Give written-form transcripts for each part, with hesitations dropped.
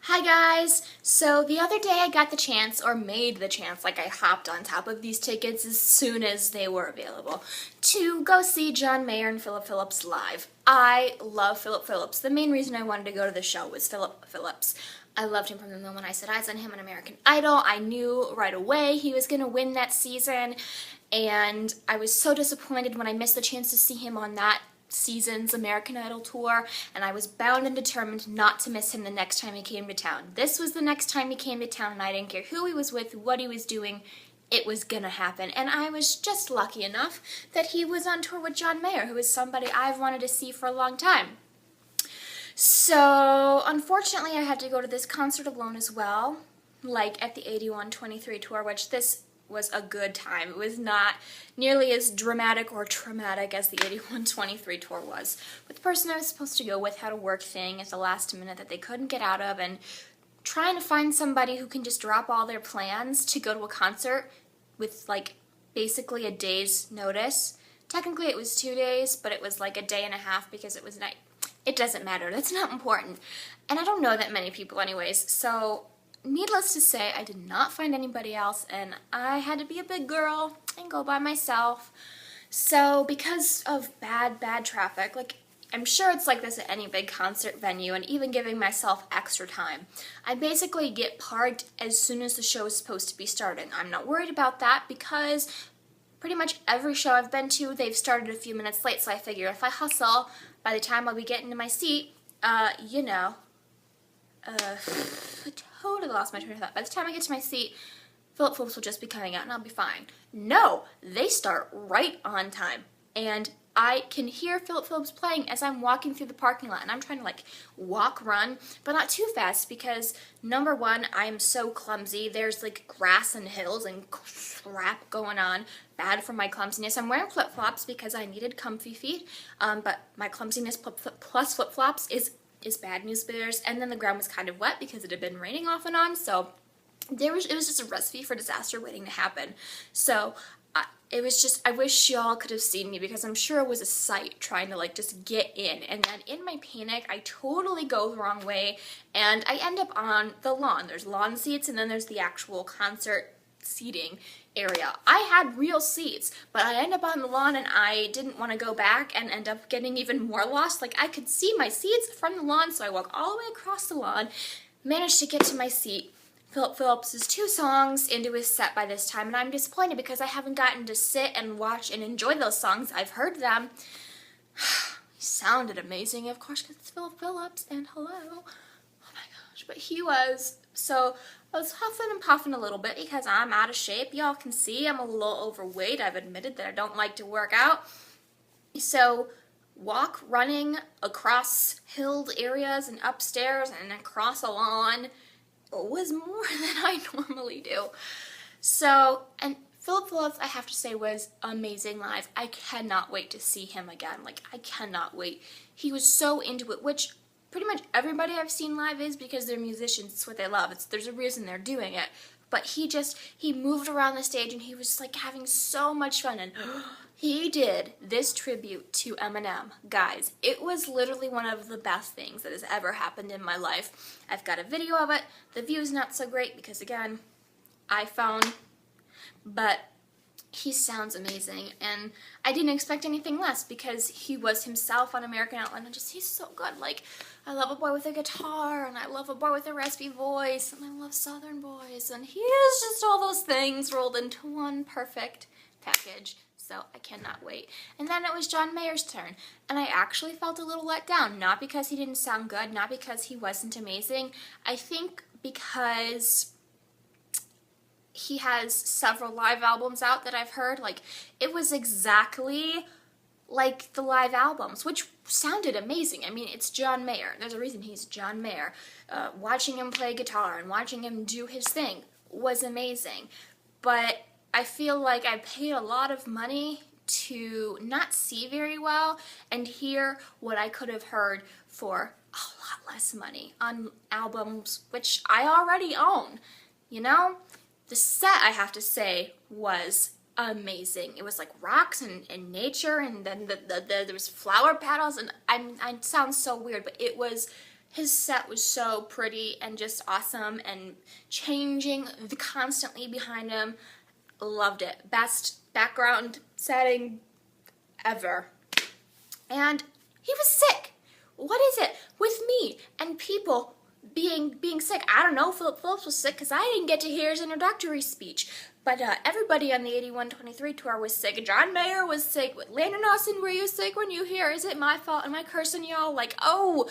Hi guys! So the other day I got the chance, or made the chance, like I hopped on top of these tickets as soon as they were available, to go see John Mayer and Philip Phillips live. I love Philip Phillips. The main reason I wanted to go to the show was Philip Phillips. I loved him from the moment I set eyes on him on American Idol. I knew right away he was going to win that season, and I was so disappointed when I missed the chance to see him on that season's American Idol tour, and I was bound and determined not to miss him the next time he came to town. This was the next time he came to town, and I didn't care who he was with, what he was doing, it was gonna happen. And I was just lucky enough that he was on tour with John Mayer, who is somebody I've wanted to see for a long time. So, unfortunately, I had to go to this concert alone as well, like at the 81-23 tour, which this was a good time. It was not nearly as dramatic or traumatic as the 81-23 tour was. But the person I was supposed to go with had a work thing at the last minute that they couldn't get out of, and trying to find somebody who can just drop all their plans to go to a concert with like basically a day's notice. Technically it was 2 days, but it was like a day and a half because it was night. It doesn't matter. That's not important. And I don't know that many people anyways, so needless to say, I did not find anybody else, and I had to be a big girl and go by myself. So because of bad traffic, like I'm sure it's like this at any big concert venue, and even giving myself extra time, I basically get parked as soon as the show is supposed to be starting. I'm not worried about that because pretty much every show I've been to, they've started a few minutes late, so I figure if I hustle, by the time I'll be getting to my seat, I totally lost my train of thought. By the time I get to my seat, Philip Phillips will just be coming out and I'll be fine. No, they start right on time. And I can hear Philip Phillips playing as I'm walking through the parking lot, and I'm trying to like walk, run, but not too fast because number one, I'm so clumsy. There's like grass and hills and crap going on. Bad for my clumsiness. I'm wearing flip-flops because I needed comfy feet, but my clumsiness plus flip-flops is bad news bears. And then the ground was kind of wet because it had been raining off and on, so it was just a recipe for disaster waiting to happen. So it was just, I wish y'all could have seen me because I'm sure it was a sight trying to like just get in. And then in my panic, I totally go the wrong way and I end up on the lawn. There's lawn seats and then there's the actual concert seating area. I had real seats, but I end up on the lawn and I didn't want to go back and end up getting even more lost. Like I could see my seats from the lawn, so I walk all the way across the lawn, managed to get to my seat. Philip Phillips is 2 songs into his set by this time, and I'm disappointed because I haven't gotten to sit and watch and enjoy those songs. I've heard them. He sounded amazing, of course, because it's Philip Phillips, and hello. Oh my gosh, but he was. So I was huffing and puffing a little bit because I'm out of shape. Y'all can see I'm a little overweight. I've admitted that I don't like to work out. So running across hilled areas and upstairs and across a lawn was more than I normally do. So, and Philip Phillips, I have to say, was amazing live. I cannot wait to see him again. Like, I cannot wait. He was so into it, which pretty much everybody I've seen live is because they're musicians. It's what they love. There's a reason they're doing it. But he moved around the stage and he was like having so much fun, and he did this tribute to Eminem. Guys, it was literally one of the best things that has ever happened in my life. I've got a video of it. The view's not so great because, again, iPhone, but he sounds amazing, and I didn't expect anything less because he was himself on American Idol, and he's so good. Like, I love a boy with a guitar, and I love a boy with a raspy voice, and I love Southern boys, and he is just all those things rolled into one perfect package. So I cannot wait. And then it was John Mayer's turn, and I actually felt a little let down, not because he didn't sound good, not because he wasn't amazing. I think because he has several live albums out that I've heard. Like, it was exactly like the live albums, which sounded amazing. I mean, it's John Mayer. There's a reason he's John Mayer. Watching him play guitar and watching him do his thing was amazing. But I feel like I paid a lot of money to not see very well and hear what I could have heard for a lot less money on albums which I already own, you know? The set, I have to say, was amazing. It was like rocks and nature, and then there was flower petals, and I sound so weird, but it was His set was so pretty and just awesome and changing constantly behind him. Loved it. Best background setting ever. And he was sick. What is it with me and people being sick? I don't know. Philip Phillips was sick because I didn't get to hear his introductory speech. But everybody on the 8123 tour was sick. John Mayer was sick. Landon Austin, were you sick when you hear? Is it my fault? Am I cursing y'all? Like, oh,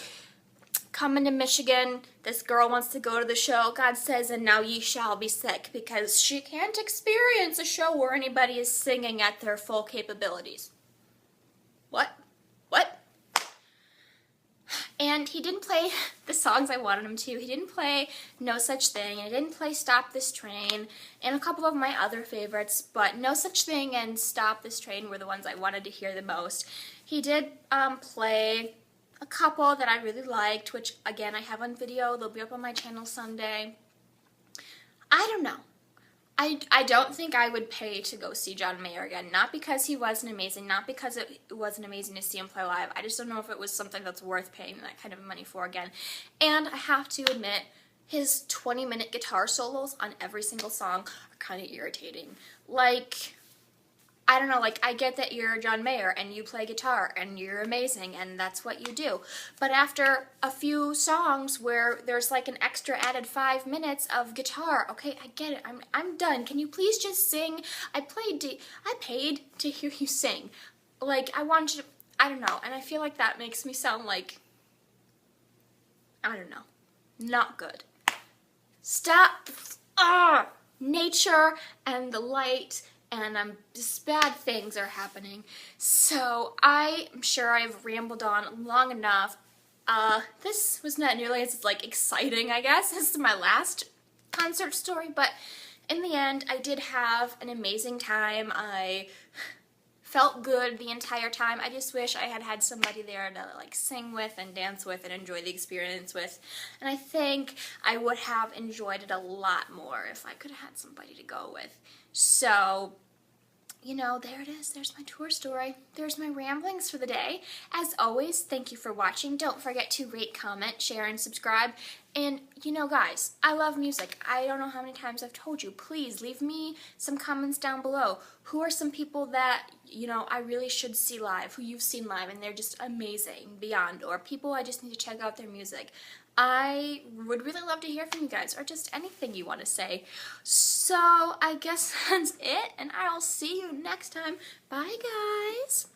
coming to Michigan, this girl wants to go to the show. God says, and now ye shall be sick, because she can't experience a show where anybody is singing at their full capabilities. What? What? And he didn't play the songs I wanted him to. He didn't play No Such Thing, and he didn't play Stop This Train, and a couple of my other favorites, but No Such Thing and Stop This Train were the ones I wanted to hear the most. He did play a couple that I really liked, which, again, I have on video. They'll be up on my channel someday. I don't know. I don't think I would pay to go see John Mayer again. Not because he wasn't amazing, not because it wasn't amazing to see him play live. I just don't know if it was something that's worth paying that kind of money for again. And I have to admit, his 20-minute guitar solos on every single song are kind of irritating. Like, I don't know, like, I get that you're John Mayer and you play guitar and you're amazing and that's what you do. But after a few songs where there's like an extra added 5 minutes of guitar, okay, I get it. I'm done. Can you please just sing? I paid to hear you sing. Like, I want you to, I don't know. And I feel like that makes me sound like, I don't know, not good. Stop. Nature and the light, and just bad things are happening. So I'm sure I've rambled on long enough. This was not nearly as like exciting, I guess, as my last concert story, but in the end, I did have an amazing time. I felt good the entire time. I just wish I had had somebody there to like sing with and dance with and enjoy the experience with. And I think I would have enjoyed it a lot more if I could have had somebody to go with. So, you know, there it is. There's my tour story. There's my ramblings for the day. As always, thank you for watching. Don't forget to rate, comment, share, and subscribe. And, you know, guys, I love music. I don't know how many times I've told you. Please leave me some comments down below. Who are some people that, you know, I really should see live, who you've seen live, and they're just amazing, beyond, or people I just need to check out their music. I would really love to hear from you guys, or just anything you want to say. So, I guess that's it, and I'll see you next time. Bye, guys!